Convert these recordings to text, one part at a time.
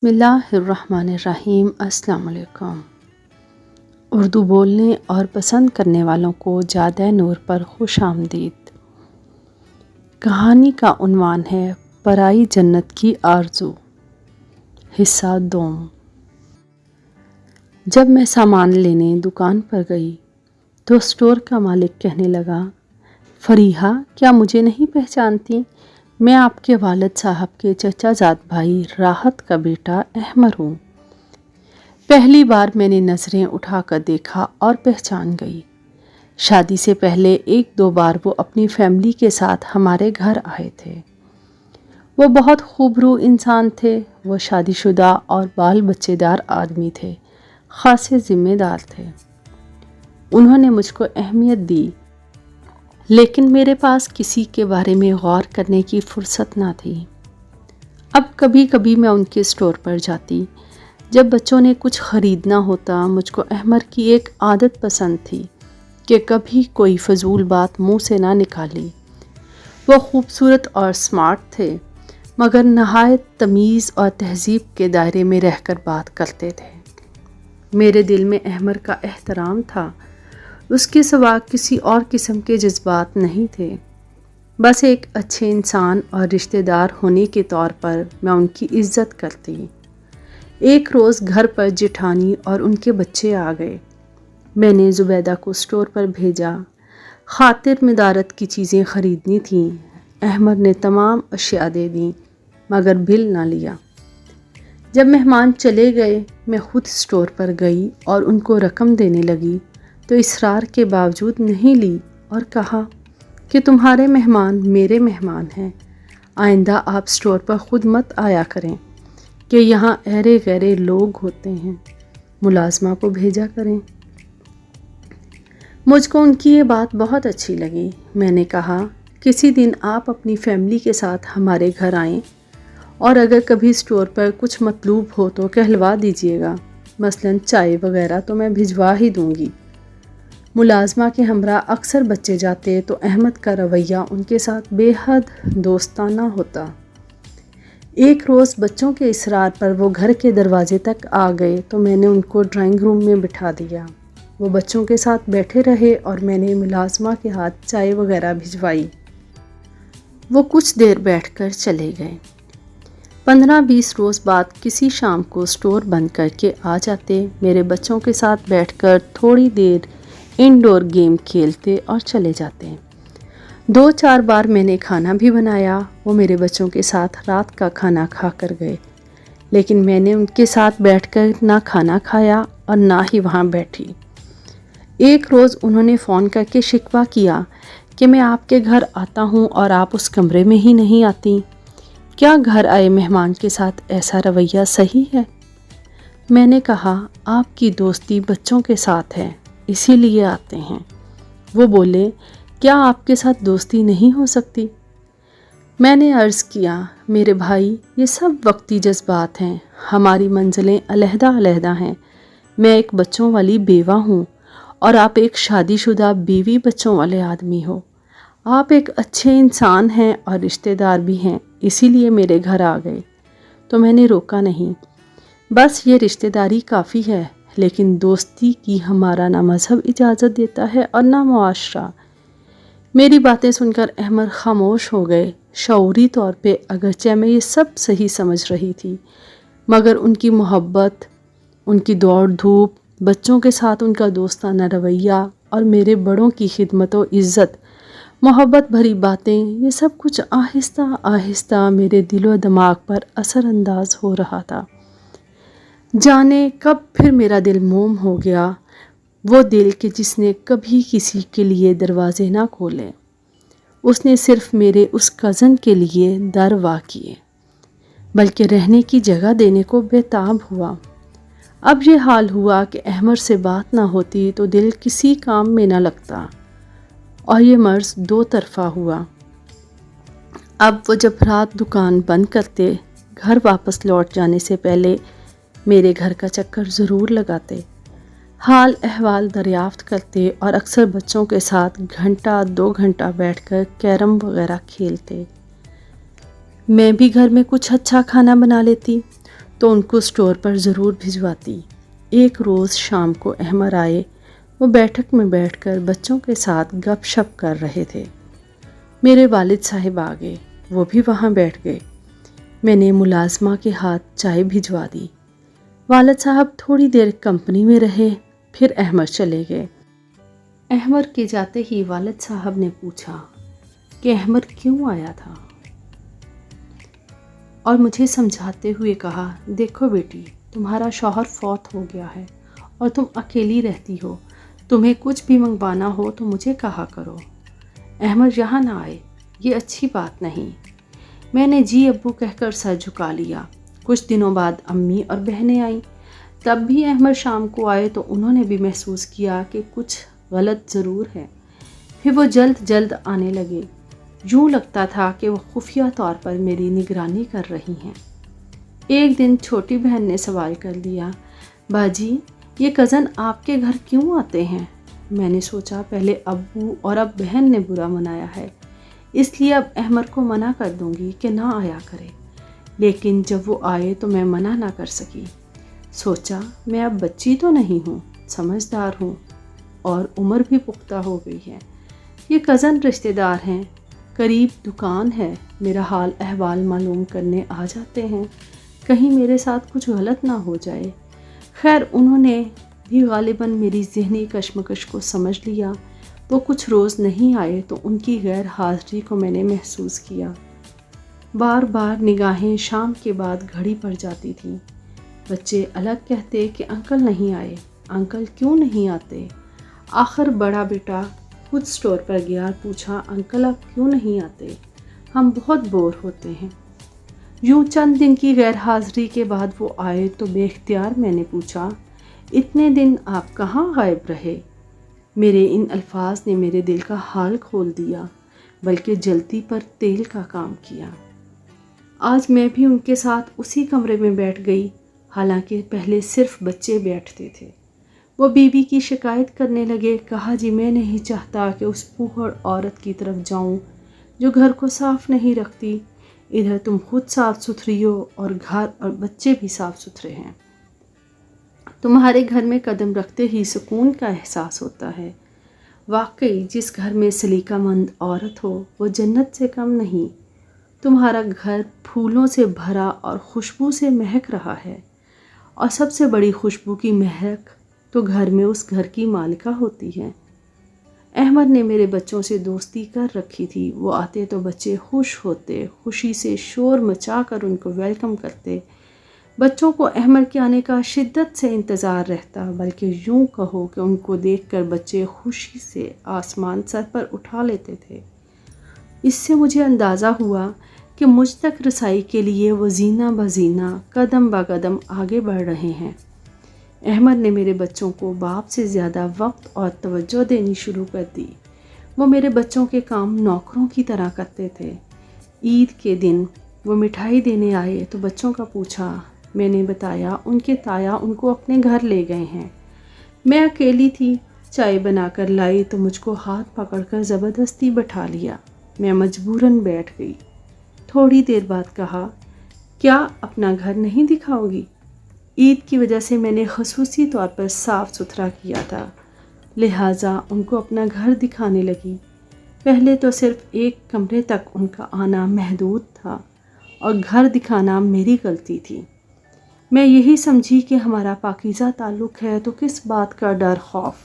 بسم اللہ الرحمن الرحیم۔ السلام علیکم۔ اردو بولنے اور پسند کرنے والوں کو جادہ نور پر خوش آمدید۔ کہانی کا عنوان ہے پرائی جنت کی آرزو، حصہ دوم۔ جب میں سامان لینے دکان پر گئی تو اسٹور کا مالک کہنے لگا، فریحہ کیا مجھے نہیں پہچانتی؟ میں آپ کے والد صاحب کے چچا زاد بھائی راحت کا بیٹا احمر ہوں۔ پہلی بار میں نے نظریں اٹھا کر دیکھا اور پہچان گئی۔ شادی سے پہلے ایک دو بار وہ اپنی فیملی کے ساتھ ہمارے گھر آئے تھے۔ وہ بہت خوبرو انسان تھے۔ وہ شادی شدہ اور بال بچے دار آدمی تھے، خاصے ذمہ دار تھے۔ انہوں نے مجھ کو اہمیت دی، لیکن میرے پاس کسی کے بارے میں غور کرنے کی فرصت نہ تھی۔ اب کبھی کبھی میں ان کے اسٹور پر جاتی۔ جب بچوں نے کچھ خریدنا ہوتا، مجھ کو احمر کی ایک عادت پسند تھی کہ کبھی کوئی فضول بات منہ سے نہ نکالی۔ وہ خوبصورت اور اسمارٹ تھے، مگر نہایت تمیز اور تہذیب کے دائرے میں رہ کر بات کرتے تھے۔ میرے دل میں احمر کا احترام تھا، اس کے سوا کسی اور قسم کے جذبات نہیں تھے۔ بس ایک اچھے انسان اور رشتہ دار ہونے کے طور پر میں ان کی عزت کرتی۔ ایک روز گھر پر جٹھانی اور ان کے بچے آ گئے۔ میں نے زبیدہ کو اسٹور پر بھیجا۔ خاطر مدارت کی چیزیں خریدنی تھیں۔ احمر نے تمام اشیاء دے دیں، مگر بل نہ لیا۔ جب مہمان چلے گئے، میں خود اسٹور پر گئی اور ان کو رقم دینے لگی تو اصرار کے باوجود نہیں لی اور کہا کہ تمہارے مہمان میرے مہمان ہیں، آئندہ آپ اسٹور پر خود مت آیا کریں کہ یہاں ایرے غیرے لوگ ہوتے ہیں، ملازمہ کو بھیجا کریں۔ مجھ کو ان کی یہ بات بہت اچھی لگی۔ میں نے کہا، کسی دن آپ اپنی فیملی کے ساتھ ہمارے گھر آئیں اور اگر کبھی اسٹور پر کچھ مطلوب ہو تو کہلوا دیجیے گا، مثلاً چائے وغیرہ تو میں بھجوا ہی دوں گی۔ ملازمہ کے ہمراہ اکثر بچے جاتے تو احمد کا رویہ ان کے ساتھ بے حد دوستانہ ہوتا۔ ایک روز بچوں کے اصرار پر وہ گھر کے دروازے تک آ گئے تو میں نے ان کو ڈرائنگ روم میں بٹھا دیا۔ وہ بچوں کے ساتھ بیٹھے رہے اور میں نے ملازمہ کے ہاتھ چائے وغیرہ بھجوائی۔ وہ کچھ دیر بیٹھ کر چلے گئے۔ 15-20 روز بعد کسی شام کو اسٹور بند کر کے آ جاتے، میرے بچوں کے ساتھ بیٹھ کر تھوڑی دیر انڈور گیم کھیلتے اور چلے جاتے۔ 2-4 بار میں نے کھانا بھی بنایا۔ وہ میرے بچوں کے ساتھ رات کا کھانا کھا کر گئے، لیکن میں نے ان کے ساتھ بیٹھ کر نہ کھانا کھایا اور نہ ہی وہاں بیٹھی۔ ایک روز انہوں نے فون کر کے شکوہ کیا کہ میں آپ کے گھر آتا ہوں اور آپ اس کمرے میں ہی نہیں آتی۔ کیا گھر آئے مہمان کے ساتھ ایسا رویہ صحیح ہے؟ میں نے کہا، آپ کی دوستی بچوں کے ساتھ ہے، اسی لیے آتے ہیں۔ وہ بولے، کیا آپ کے ساتھ دوستی نہیں ہو سکتی؟ میں نے عرض کیا، میرے بھائی، یہ سب وقتی جذبات ہیں، ہماری منزلیں علیحدہ علیحدہ ہیں۔ میں ایک بچوں والی بیوہ ہوں اور آپ ایک شادی شدہ بیوی بچوں والے آدمی ہو۔ آپ ایک اچھے انسان ہیں اور رشتہ دار بھی ہیں، اسی لیے میرے گھر آ گئے۔ تو میں نے روکا نہیں، بس یہ رشتہ داری کافی ہے، لیکن دوستی کی ہمارا نہ مذہب اجازت دیتا ہے اور نہ معاشرہ۔ میری باتیں سن کر احمر خاموش ہو گئے۔ شعوری طور پہ اگرچہ میں یہ سب صحیح سمجھ رہی تھی، مگر ان کی محبت، ان کی دوڑ دھوپ، بچوں کے ساتھ ان کا دوستانہ رویہ اور میرے بڑوں کی خدمت و عزت، محبت بھری باتیں، یہ سب کچھ آہستہ آہستہ میرے دل و دماغ پر اثر انداز ہو رہا تھا۔ جانے کب پھر میرا دل موم ہو گیا، وہ دل کہ جس نے کبھی کسی کے لیے دروازے نہ کھولے۔ اس نے صرف میرے اس کزن کے لیے در وا کیے، بلکہ رہنے کی جگہ دینے کو بے تاب ہوا۔ اب یہ حال ہوا کہ احمر سے بات نہ ہوتی تو دل کسی کام میں نہ لگتا، اور یہ مرض 2 طرفہ ہوا۔ اب وہ جب رات دکان بند کرتے، گھر واپس لوٹ جانے سے پہلے میرے گھر کا چکر ضرور لگاتے، حال احوال دریافت کرتے اور اکثر بچوں کے ساتھ 1-2 گھنٹہ بیٹھ کر کیرم وغیرہ کھیلتے۔ میں بھی گھر میں کچھ اچھا کھانا بنا لیتی تو ان کو اسٹور پر ضرور بھجواتی۔ ایک روز شام کو احمد آئے۔ وہ بیٹھک میں بیٹھ کر بچوں کے ساتھ گپ شپ کر رہے تھے۔ میرے والد صاحب آ گئے، وہ بھی وہاں بیٹھ گئے۔ میں نے ملازمہ کے ہاتھ چائے بھجوا دی۔ والد صاحب تھوڑی دیر کمپنی میں رہے، پھر احمد چلے گئے۔ احمد کے جاتے ہی والد صاحب نے پوچھا کہ احمد کیوں آیا تھا، اور مجھے سمجھاتے ہوئے کہا، دیکھو بیٹی، تمہارا شوہر فوت ہو گیا ہے اور تم اکیلی رہتی ہو، تمہیں کچھ بھی منگوانا ہو تو مجھے کہا کرو۔ احمد یہاں نہ آئے، یہ اچھی بات نہیں۔ میں نے جی ابو کہہ کر سر جھکا لیا۔ کچھ دنوں بعد امی اور بہنیں آئیں، تب بھی احمد شام کو آئے تو انہوں نے بھی محسوس کیا کہ کچھ غلط ضرور ہے۔ پھر وہ جلد جلد آنے لگے، یوں لگتا تھا کہ وہ خفیہ طور پر میری نگرانی کر رہی ہیں۔ ایک دن چھوٹی بہن نے سوال کر لیا، باجی یہ کزن آپ کے گھر کیوں آتے ہیں؟ میں نے سوچا پہلے ابو اور اب بہن نے برا منایا ہے، اس لیے اب احمد کو منع کر دوں گی کہ نہ آیا کرے، لیکن جب وہ آئے تو میں منع نہ کر سکی۔ سوچا میں اب بچی تو نہیں ہوں، سمجھدار ہوں اور عمر بھی پختہ ہو گئی ہے۔ یہ کزن رشتہ دار ہیں، قریب دکان ہے، میرا حال احوال معلوم کرنے آ جاتے ہیں، کہیں میرے ساتھ کچھ غلط نہ ہو جائے۔ خیر انہوں نے بھی غالباً میری ذہنی کشمکش کو سمجھ لیا۔ وہ کچھ روز نہیں آئے تو ان کی غیر حاضری کو میں نے محسوس کیا۔ بار بار نگاہیں شام کے بعد گھڑی پر جاتی تھیں۔ بچے الگ کہتے کہ انکل نہیں آئے، انکل کیوں نہیں آتے؟ آخر بڑا بیٹا خود اسٹور پر گیا اور پوچھا، انکل آپ کیوں نہیں آتے؟ ہم بہت بور ہوتے ہیں۔ یوں چند دن کی غیر حاضری کے بعد وہ آئے تو بے اختیار میں نے پوچھا، اتنے دن آپ کہاں غائب رہے؟ میرے ان الفاظ نے میرے دل کا حال کھول دیا، بلکہ جلتی پر تیل کا کام کیا۔ آج میں بھی ان کے ساتھ اسی کمرے میں بیٹھ گئی، حالانکہ پہلے صرف بچے بیٹھتے تھے۔ وہ بیوی کی شکایت کرنے لگے، کہا جی میں نہیں چاہتا کہ اس پوہڑ عورت کی طرف جاؤں جو گھر کو صاف نہیں رکھتی، ادھر تم خود صاف ستھری ہو اور گھر اور بچے بھی صاف ستھرے ہیں، تمہارے گھر میں قدم رکھتے ہی سکون کا احساس ہوتا ہے۔ واقعی جس گھر میں سلیقہ مند عورت ہو وہ جنت سے کم نہیں۔ تمہارا گھر پھولوں سے بھرا اور خوشبو سے مہک رہا ہے، اور سب سے بڑی خوشبو کی مہک تو گھر میں اس گھر کی مالکہ ہوتی ہے۔ احمد نے میرے بچوں سے دوستی کر رکھی تھی، وہ آتے تو بچے خوش ہوتے، خوشی سے شور مچا کر ان کو ویلکم کرتے۔ بچوں کو احمد کے آنے کا شدت سے انتظار رہتا، بلکہ یوں کہو کہ ان کو دیکھ کر بچے خوشی سے آسمان سر پر اٹھا لیتے تھے۔ اس سے مجھے اندازہ ہوا کہ مجھ تک رسائی کے لیے وہ زینہ بزینہ قدم با قدم آگے بڑھ رہے ہیں۔ احمد نے میرے بچوں کو باپ سے زیادہ وقت اور توجہ دینی شروع کر دی۔ وہ میرے بچوں کے کام نوکروں کی طرح کرتے تھے۔ عید کے دن وہ مٹھائی دینے آئے تو بچوں کا پوچھا، میں نے بتایا ان کے تایا ان کو اپنے گھر لے گئے ہیں۔ میں اکیلی تھی، چائے بنا کر لائی تو مجھ کو ہاتھ پکڑ کر زبردستی بٹھا لیا۔ میں مجبوراً بیٹھ گئی۔ تھوڑی دیر بعد کہا، کیا اپنا گھر نہیں دکھاؤ گی؟ عید کی وجہ سے میں نے خصوصی طور پر صاف ستھرا کیا تھا، لہٰذا ان کو اپنا گھر دکھانے لگی۔ پہلے تو صرف ایک کمرے تک ان کا آنا محدود تھا اور گھر دکھانا میری غلطی تھی۔ میں یہی سمجھی کہ ہمارا پاکیزہ تعلق ہے تو کس بات کا ڈر خوف۔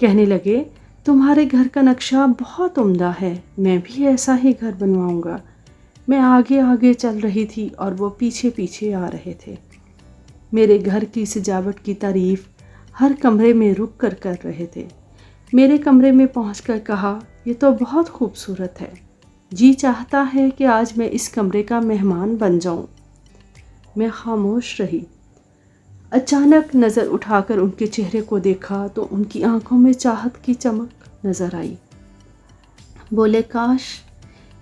کہنے لگے، تمہارے گھر کا نقشہ بہت عمدہ ہے، میں بھی ایسا ہی گھر بنواؤں گا۔ میں آگے آگے چل رہی تھی اور وہ پیچھے پیچھے آ رہے تھے۔ میرے گھر کی سجاوٹ کی تعریف ہر کمرے میں رک کر کر رہے تھے۔ میرے کمرے میں پہنچ کر کہا، یہ تو بہت خوبصورت ہے، جی چاہتا ہے کہ آج میں اس کمرے کا مہمان بن جاؤں۔ میں خاموش رہی۔ اچانک نظر اٹھا کر ان کے چہرے کو دیکھا تو ان کی آنکھوں میں چاہت کی چمک نظر آئی۔ بولے، کاش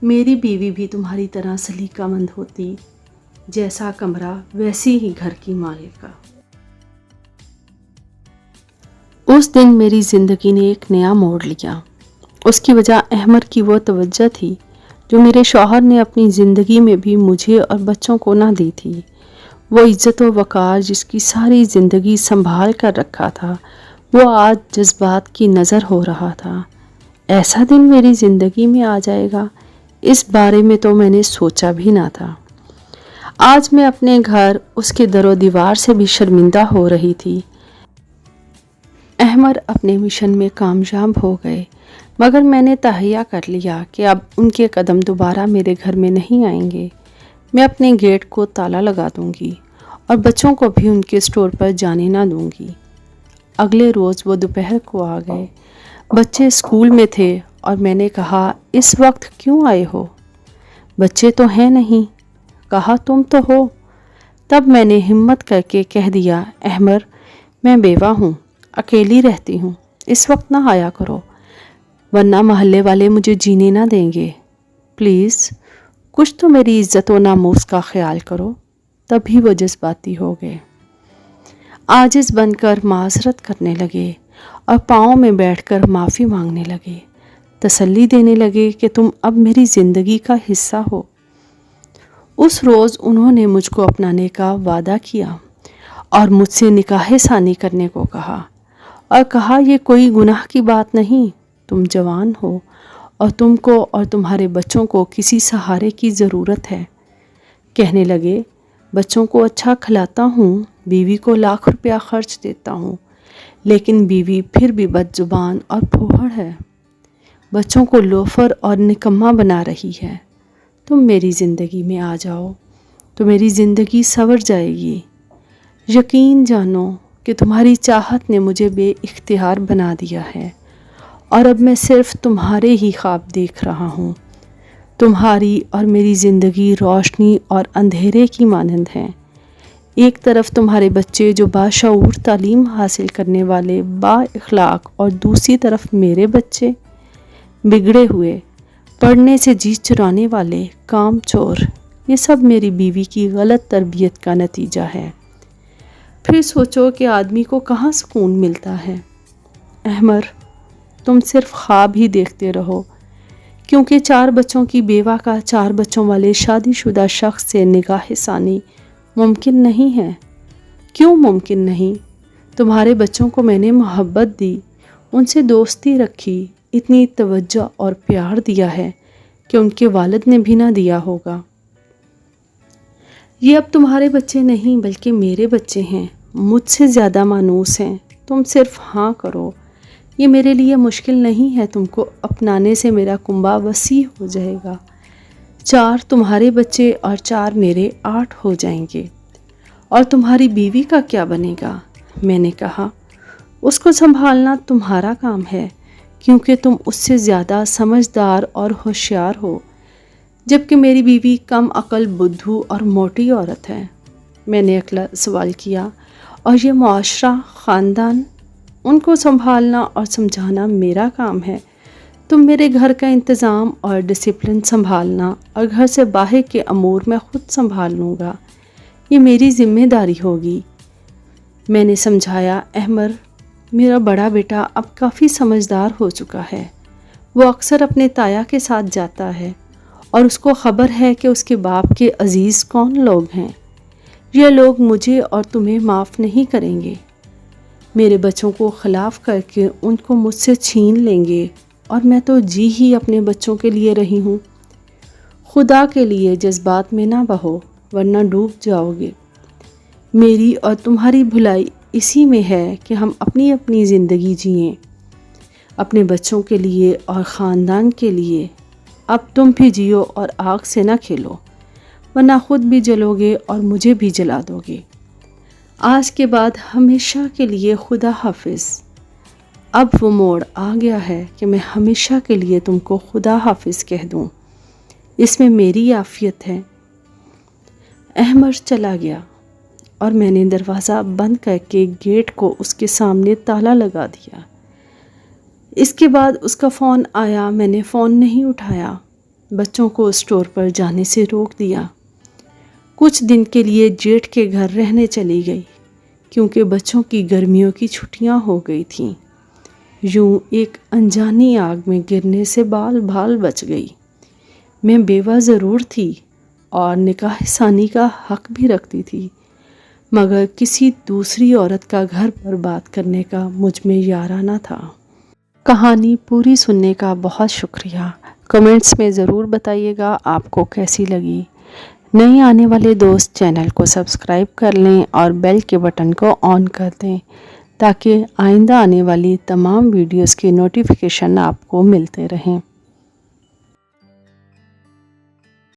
میری بیوی بھی تمہاری طرح سلیقہ مند ہوتی، جیسا کمرہ ویسی ہی گھر کی مالکہ۔ اس دن میری زندگی نے ایک نیا موڑ لیا۔ اس کی وجہ احمد کی وہ توجہ تھی جو میرے شوہر نے اپنی زندگی میں بھی مجھے اور بچوں کو نہ دی تھی۔ وہ عزت و وقار جس کی ساری زندگی سنبھال کر رکھا تھا، وہ آج جذبات کی نظر ہو رہا تھا۔ ایسا دن میری زندگی میں آ جائے گا، اس بارے میں تو میں نے سوچا بھی نہ تھا۔ آج میں اپنے گھر اس کے در و دیوار سے بھی شرمندہ ہو رہی تھی۔ احمر اپنے مشن میں کامیاب ہو گئے، مگر میں نے تہیہ کر لیا کہ اب ان کے قدم دوبارہ میرے گھر میں نہیں آئیں گے۔ میں اپنے گیٹ کو تالا لگا دوں گی اور بچوں کو بھی ان کے اسٹور پر جانے نہ دوں گی۔ اگلے روز وہ دوپہر کو آ گئے۔ بچے اسکول میں تھے اور میں نے کہا، اس وقت کیوں آئے ہو؟ بچے تو ہیں نہیں۔ کہا، تم تو ہو۔ تب میں نے ہمت کر کے کہہ دیا، احمر، میں بیوہ ہوں، اکیلی رہتی ہوں، اس وقت نہ آیا کرو، ورنہ محلے والے مجھے جینے نہ دیں گے۔ پلیز کچھ تو میری عزت و ناموس کا خیال کرو۔ تبھی وہ جذباتی ہو گئے، عاجز بن کر معذرت کرنے لگے اور پاؤں میں بیٹھ کر معافی مانگنے لگے، تسلی دینے لگے کہ تم اب میری زندگی کا حصہ ہو۔ اس روز انہوں نے مجھ کو اپنانے کا وعدہ کیا اور مجھ سے نکاح ثانی کرنے کو کہا، اور کہا، یہ کوئی گناہ کی بات نہیں، تم جوان ہو اور تم کو اور تمہارے بچوں کو کسی سہارے کی ضرورت ہے۔ کہنے لگے، بچوں کو اچھا کھلاتا ہوں، بیوی کو لاکھ روپیہ خرچ دیتا ہوں، لیکن بیوی پھر بھی بد زبان اور پھوہڑ ہے، بچوں کو لوفر اور نکما بنا رہی ہے۔ تم میری زندگی میں آ جاؤ تو میری زندگی سنور جائے گی۔ یقین جانو کہ تمہاری چاہت نے مجھے بے اختیار بنا دیا ہے، اور اب میں صرف تمہارے ہی خواب دیکھ رہا ہوں۔ تمہاری اور میری زندگی روشنی اور اندھیرے کی مانند ہیں۔ ایک طرف تمہارے بچے جو باشعور تعلیم حاصل کرنے والے با اخلاق، اور دوسری طرف میرے بچے بگڑے ہوئے، پڑھنے سے جی چرانے والے، کام چور۔ یہ سب میری بیوی کی غلط تربیت کا نتیجہ ہے۔ پھر سوچو کہ آدمی کو کہاں سکون ملتا ہے۔ احمر، تم صرف خواب ہی دیکھتے رہو، کیونکہ 4 بچوں کی بیوہ کا 4 بچوں والے شادی شدہ شخص سے نکاح ثانی ممکن نہیں ہے۔ کیوں ممکن نہیں؟ تمہارے بچوں کو میں نے محبت دی، ان سے دوستی رکھی، اتنی توجہ اور پیار دیا ہے کہ ان کے والد نے بھی نہ دیا ہوگا۔ یہ اب تمہارے بچے نہیں بلکہ میرے بچے ہیں، مجھ سے زیادہ مانوس ہیں۔ تم صرف ہاں کرو۔ یہ میرے لیے مشکل نہیں ہے، تم کو اپنانے سے میرا کنبہ وسیع ہو جائے گا۔ 4 تمہارے بچے اور 4 میرے 8 ہو جائیں گے۔ اور تمہاری بیوی کا کیا بنے گا؟ میں نے کہا، اس کو سنبھالنا تمہارا کام ہے، کیونکہ تم اس سے زیادہ سمجھدار اور ہوشیار ہو، جبکہ میری بیوی کم عقل، بدھو اور موٹی عورت ہے۔ میں نے اگلا سوال کیا، اور یہ معاشرہ، خاندان، ان کو سنبھالنا اور سمجھانا میرا کام ہے۔ تم میرے گھر کا انتظام اور ڈسپلن سنبھالنا، اور گھر سے باہر کے امور میں خود سنبھال لوں گا، یہ میری ذمہ داری ہوگی۔ میں نے سمجھایا، احمر، میرا بڑا بیٹا اب کافی سمجھدار ہو چکا ہے، وہ اکثر اپنے تایا کے ساتھ جاتا ہے، اور اس کو خبر ہے کہ اس کے باپ کے عزیز کون لوگ ہیں۔ یہ لوگ مجھے اور تمہیں معاف نہیں کریں گے، میرے بچوں کو خلاف کر کے ان کو مجھ سے چھین لیں گے، اور میں تو جی ہی اپنے بچوں کے لیے رہی ہوں۔ خدا کے لیے جذبات میں نہ بہو، ورنہ ڈوب جاؤ گے۔ میری اور تمہاری بھلائی اسی میں ہے کہ ہم اپنی اپنی زندگی جئیں، اپنے بچوں کے لیے اور خاندان کے لیے۔ اب تم بھی جیو اور آگ سے نہ کھیلو، ورنہ خود بھی جلو گے اور مجھے بھی جلا دو گے۔ آج کے بعد ہمیشہ کے لیے خدا حافظ۔ اب وہ موڑ آ گیا ہے کہ میں ہمیشہ کے لیے تم کو خدا حافظ کہہ دوں، اس میں میری عافیت ہے۔ احمر چلا گیا اور میں نے دروازہ بند کر کے گیٹ کو اس کے سامنے تالا لگا دیا۔ اس کے بعد اس کا فون آیا، میں نے فون نہیں اٹھایا، بچوں کو اسٹور پر جانے سے روک دیا۔ کچھ دن کے لیے جیٹھ کے گھر رہنے چلی گئی، کیونکہ بچوں کی گرمیوں کی چھٹیاں ہو گئی تھیں۔ یوں ایک انجانی آگ میں گرنے سے بال بال بچ گئی۔ میں بیوہ ضرور تھی اور نکاح ثانی کا حق بھی رکھتی تھی، مگر کسی دوسری عورت کا گھر برباد کرنے کا مجھ میں یارانہ تھا۔ کہانی پوری سننے کا بہت شکریہ۔ کمنٹس میں ضرور بتائیے گا آپ کو کیسی لگی۔ نئے آنے والے دوست چینل کو سبسکرائب کر لیں اور بیل کے بٹن کو آن کر دیں تاکہ آئندہ آنے والی تمام ویڈیوز کی نوٹیفیکیشن آپ کو ملتے رہیں۔